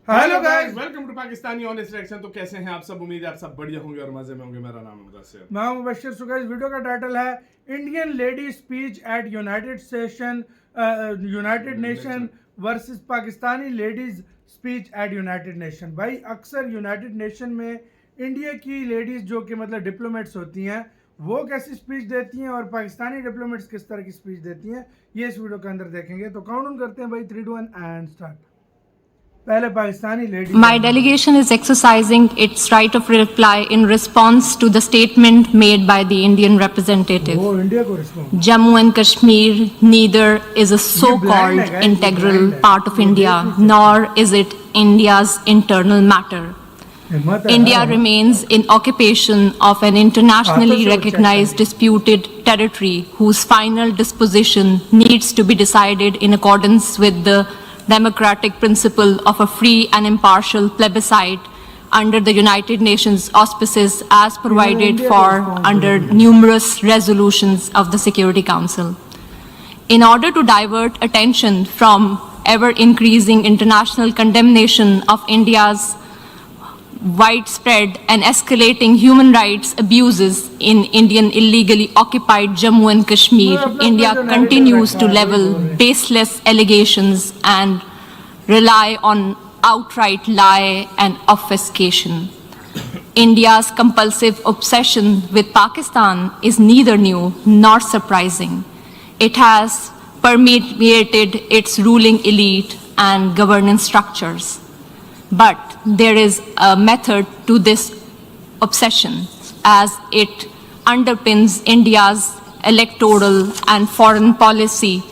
Hello guys, welcome to Pakistani honest reaction. तो कैसे हैं आप सब? उम्मीद है आप सब बढ़िया होंगे और मजे में होंगे। मेरा नाम है मुदस्सिर, मैं हूं मुबश्शिर। सो गाइस, वीडियो का टाइटल है Indian lady speech at United nation versus Pakistani ladies speech at United nation. भाई, अक्सर यूनाइटेड नेशन में इंडिया की लेडीज जो कि मतलब डिप्लोमेट्स होती हैं, वो कैसी स्पीच देती हैं और पाकिस्तानी डिप्लोमेट्स किस तरह की स्पीच देती हैं, ये इस वीडियो के अंदर देखेंगे। तो काउंट डाउन करते हैं भाई, 3 2 1 एंड स्टार्ट। पहले Pakistani lady. My delegation is exercising its right of reply in response to the statement made by the Indian representative. वो इंडिया को respond. Jammu and Kashmir neither is a so-called integral part of India, nor is it India's internal matter. India remains in occupation of an internationally recognized disputed territory whose final disposition needs to be decided in accordance with the democratic principle of a free and impartial plebiscite under the United Nations auspices as provided for under numerous resolutions of the Security Council. In order to divert attention from ever increasing international condemnation of India's widespread and escalating human rights abuses in Indian illegally occupied Jammu and Kashmir, India continues to level baseless allegations and rely on outright lie and obfuscation. India's compulsive obsession with Pakistan is neither new nor surprising. It has permeated its ruling elite and governance structures. But there is a method to this obsession, as it underpins India's electoral and foreign policy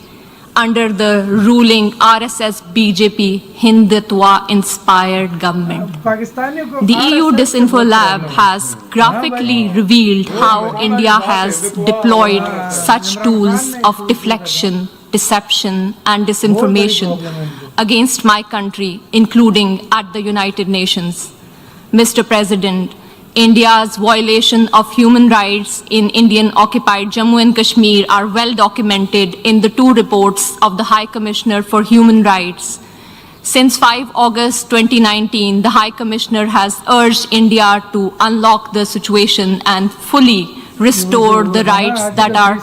under the ruling RSS-BJP Hindutva-inspired government. The EU Disinfo Lab has graphically revealed how India has deployed such tools of deflection, deception and disinformation against my country, including at the United Nations. Mr. President, India's violation of human rights in Indian occupied Jammu and Kashmir are well documented in the 2 reports of the High Commissioner for Human Rights. Since 5 August 2019, the High Commissioner has urged India to unlock the situation and fully restore the rights that are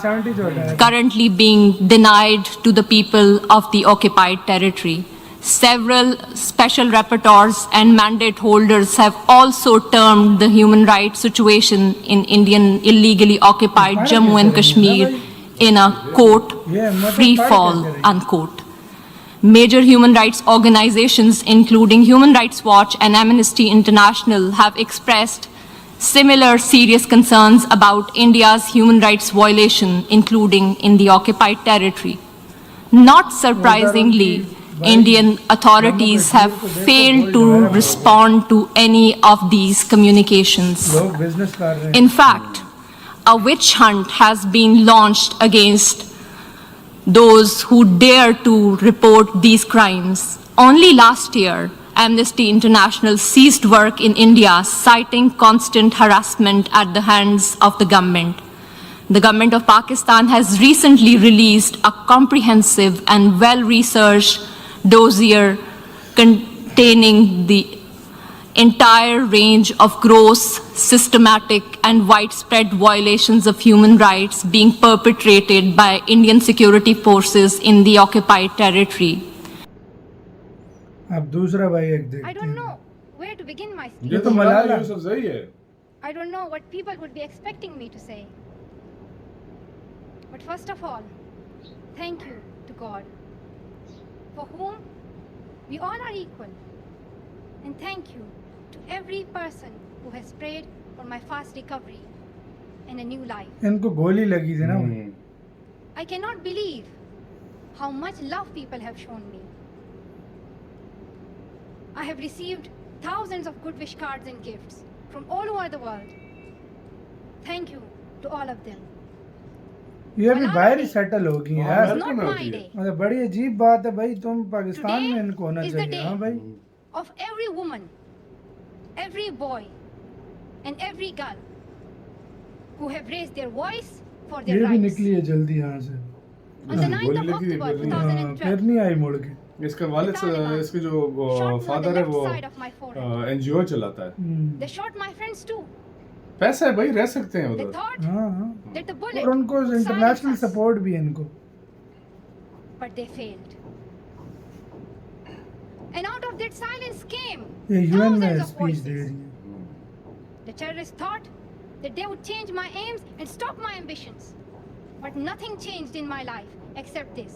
currently being denied to the people of the occupied territory. Several special rapporteurs and mandate holders have also termed the human rights situation in Indian illegally occupied Jammu and Kashmir in a quote, free fall, unquote. Major human rights organizations, including Human Rights Watch and Amnesty International, have expressed similar serious concerns about India's human rights violation, including in the occupied territory. Not surprisingly, Indian authorities have failed to respond to any of these communications. In fact, a witch hunt has been launched against those who dare to report these crimes. Only last year, Amnesty International ceased work in India, citing constant harassment at the hands of the government. The government of Pakistan has recently released a comprehensive and well-researched dossier containing the entire range of gross, systematic and widespread violations of human rights being perpetrated by Indian security forces in the occupied territory. अब दूसरा भाई एक देखते I don't know where to begin my speech. ये तो मलाला यूसुफ सही है। I don't know what people would be expecting me to say. But first of all, thank you to God, for whom we all are equal. And thank you to every person who has prayed for my fast recovery and a new life. इनको गोली लगी थी ना। I cannot believe how much love people have shown me. I have received thousands of good wish cards and gifts from all over the world. Thank you to all of them. ये अभी बाहर ही settle हो गई यार। It's not my day. मतलब बड़ी अजीब बात है भाई, तुम पाकिस्तान में इनको होना Today is the चाहिए। day हाँ भाई, of every woman, every boy, and every girl who have raised their voice for their ये भी rights. निकली है जल्दी यहाँ से। On the 9th of October फिर 2012, नहीं आई मुड़ के। इसका वालिद Taliban इसके जो shot me on the father है left वो side of my forehead. NGO चलाता है। They shot my friends too. पैसा है भाई, रह सकते हैं They उधर। thought हाँ हाँ that the bullet और उनको would silence international us, support भी है इनको। but they failed. And out of that silence came ये यूएन में thousands of speech they voices. रही है। The terrorists thought that they would change my aims and stop my ambitions. But nothing changed in my life except this.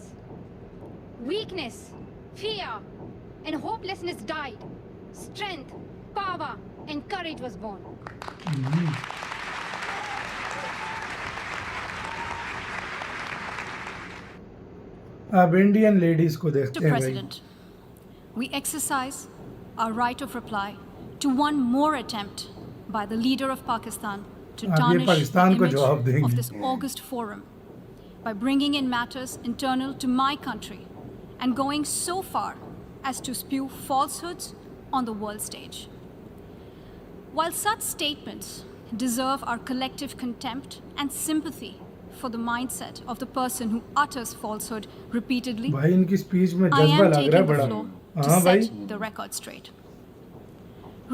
Weakness, fear, and hopelessness died. Strength, power, and courage was born. अब Indian ladies को Mr. देखते हैं भाई। President, we exercise our right of reply to one more attempt by the leader of Pakistan to अब ये tarnish the Pakistan को image जवाब देंगे। of this August forum by bringing in matters internal to my country and going so far as to spew falsehoods on the world stage. While such statements deserve our collective contempt and sympathy for the mindset of the person who utters falsehood repeatedly, भाई इनकी speech में I जज्बा am लग रहा है taking the बड़ा। floor हाँ to भाई, set the record straight.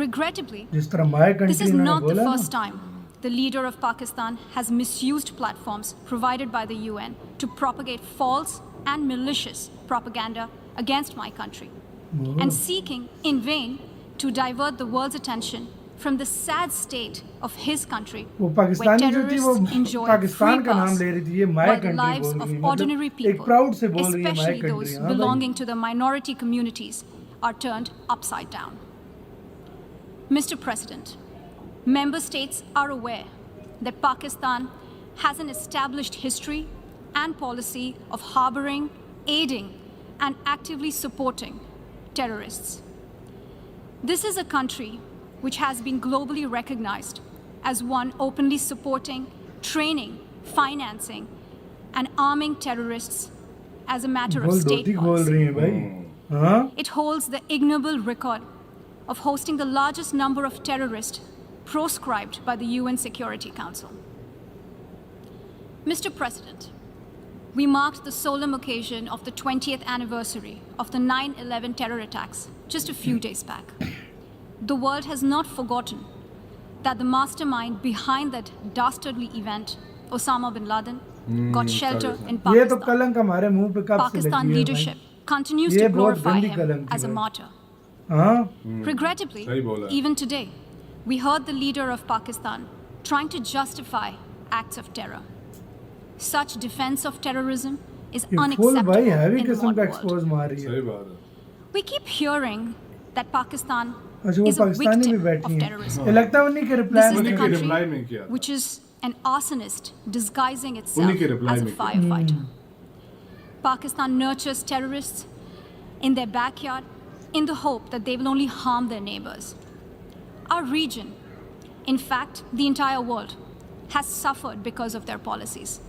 Regrettably, जिस तरह माय this कंट्री is इन्होंने not the बोला first ना, time the leader of Pakistan has misused platforms provided by the UN to propagate false and malicious propaganda against my country, and seeking in vain to divert the world's attention from the sad state of his country, वो where Pakistani जो थी वो terrorists enjoy Pakistan free का नाम pass, ले रही थी, ये my while the country lives बोल of रही है, ordinary मतलब एक people, प्राउड से बोल रही है माय especially कंट्री। those हाँ भाई, belonging to the minority communities, are turned upside down. Mr. President, member states are aware that Pakistan has an established history and policy of harboring, aiding, and actively supporting terrorists. This is a country which has been globally recognized as one openly supporting, training, financing, and arming terrorists as a matter of बोल state धोती खोल policy. रही है भाई। हाँ It holds the ignoble record of hosting the largest number of terrorists proscribed by the UN Security Council. Mr. President, we marked the solemn occasion of the 20th anniversary of the 9/11 terror attacks just a few days back. The world has not forgotten that the mastermind behind that dastardly event, Osama bin Laden, got shelter in ये तो Pakistan. कलंक हमारे मुंह पे कब से Pakistan लगी है leadership continues ये to बहुत glorify गंदी him कलंक as a है। martyr. भाई। हाँ Regrettably, सही बोला। even today, we heard the leader of Pakistan trying to justify acts of terror. Such defense of terrorism is ये फुल unacceptable भाई हैवी in the किस्म का modern world. एक्सपोज मार रही है। सही बात है। We keep hearing that Pakistan अच्छा वो is a पाकिस्तानी भी victim बैठी of है, terrorism. ये लगता है उन्हीं के This रिप्लाई is में the उन्हीं के country reply में किया था। which is an arsonist disguising itself उन्हीं के reply as a में किया। firefighter. Pakistan nurtures terrorists in their backyard in the hope that they will only harm their neighbors. Our region, in fact, the entire world, has suffered because of their policies.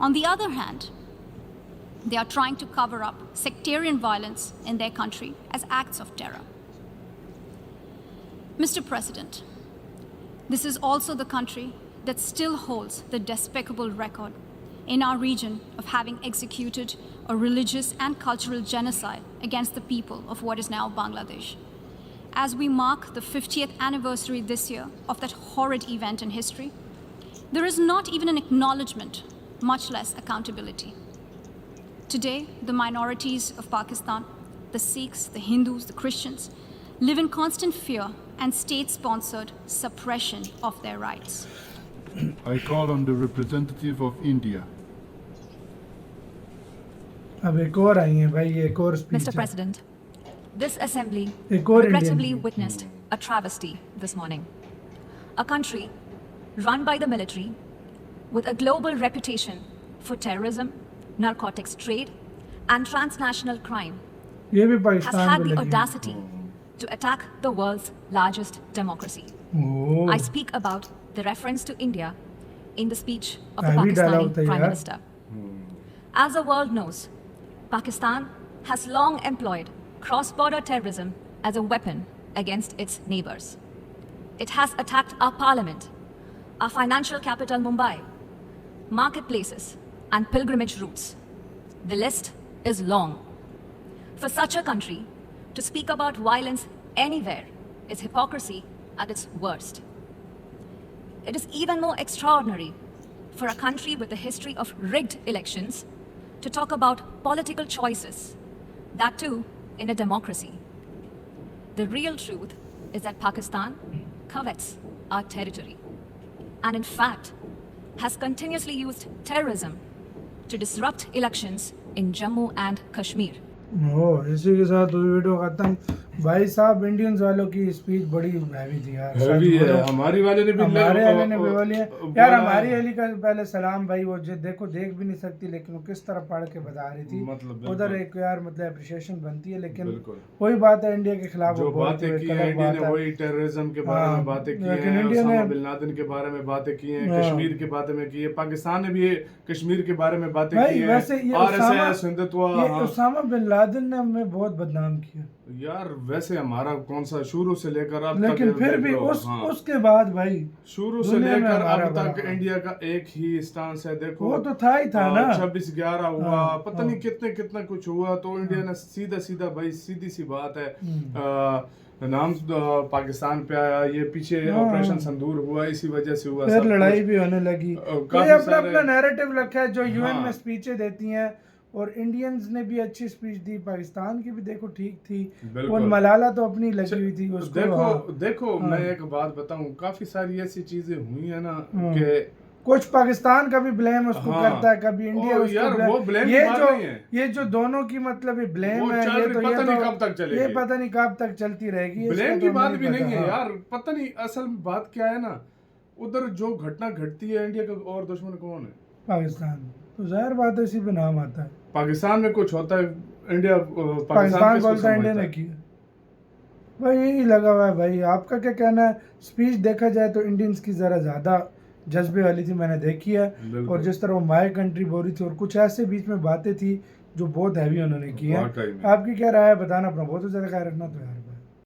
On the other hand, they are trying to cover up sectarian violence in their country as acts of terror. Mr. President, this is also the country that still holds the despicable record in our region of having executed a religious and cultural genocide against the people of what is now Bangladesh. As we mark the 50th anniversary this year of that horrid event in history, there is not even an acknowledgement, much less accountability. Today, the minorities of Pakistan, the Sikhs, the Hindus, the Christians, live in constant fear and state-sponsored suppression of their rights. I call on the representative of India. अब एक और आई है भाई, ये एक और speech Mr. President, this assembly एक और regrettably Indian witnessed a travesty this morning. A country run by the military with a global reputation for terrorism, narcotics trade, and transnational crime ये भी has पाकिस्तान had पे the लगी है। audacity to attack the world's largest democracy. Oh, I speak about the reference to India in the speech of the Heavy dialogue Pakistani था Prime यार। Minister. As the world knows, Pakistan has long employed cross-border terrorism as a weapon against its neighbors. It has attacked our parliament, our financial capital Mumbai, marketplaces, and pilgrimage routes. The list is long. For such a country to speak about violence anywhere is hypocrisy at its worst. It is even more extraordinary for a country with a history of rigged elections to talk about political choices, that too in a democracy. The real truth is that Pakistan covets our territory and in fact has continuously used terrorism to disrupt elections in Jammu and Kashmir. इसी के साथ video खत्म। भाई साहब Indians वालों की speech बड़ी heavy थी यार, हैवी है। हमारी वाले ने भी हमारे वाले ने भी बोली है यार, हमारी अली का पहले सलाम भाई, वो देखो देख भी नहीं सकती लेकिन वो किस तरह पढ़ के बता रही थी, मतलब उधर एक यार मतलब अप्रिशिएशन बनती है, लेकिन वही बात है इंडिया के खिलाफ जो बातें की हैं इंडिया ने, वही टेररिज्म के बारे में बातें की हैं, ओसामा बिन लादेन के बारे में बातें की हैं, कश्मीर के बारे में की है, पाकिस्तान ने भी कश्मीर के बारे में बातें की हैं, RSS Hindutva. Osama bin Laden ने हमें बहुत बदनाम किया यार, वैसे हमारा कौन सा शुरू से लेकर अब लेकिन तक, फिर भी उसके बाद भाई शुरू से लेकर अब तक इंडिया का एक ही स्टांस है। देखो वो तो था ही था ना, 26/11 हुआ, पता नहीं कितने कुछ हुआ, तो इंडिया ने सीधा भाई सीधी सी बात है नाम पाकिस्तान पे आया, ये पीछे ऑपरेशन संदूर हुआ, इसी वजह से हुआ, फिर लड़ाई भी होने लगी। कोई अपना नैरेटिव रखा है जो यूएन में स्पीचें देती हैं, और इंडियंस ने भी अच्छी स्पीच दी, पाकिस्तान की भी देखो ठीक थी, और मलाला तो अपनी लगी हुई थी उसको। देखो मैं एक बात बताऊं, काफी सारी ऐसी चीजें हुई है ना कि कुछ पाकिस्तान का भी ब्लेम उसको करता है, कभी इंडिया उसको ब्लेम। ये जो दोनों की मतलब ये ब्लेम है, ये तो पता नहीं कब तक चलती रहेगी। ब्लेम की बात भी नहीं है यार, पता नहीं असल में बात क्या है ना, उधर जो घटना घटती है इंडिया का और दुश्मन कौन है? पाकिस्तान। तो जाहिर बात है इसी पे नाम आता है। पाकिस्तान में कुछ होता है, इंडिया पाकिस्तान बोलता है इंडिया ने किया। भाई यही लगा हुआ है भाई। आपका क्या कहना है? स्पीच देखा जाए तो इंडियंस की ज़रा ज़्यादा जज्बे वाली थी, मैंने देखी है, और जिस तरह वो माय कंट्री बोल रही थी, और कुछ ऐसे बीच में बातें थी जो बहुत हैवी उन्होंने की है। आपकी क्या राय है बताना, अपना बहुत ज़्यादा ख्याल रखना तो यार।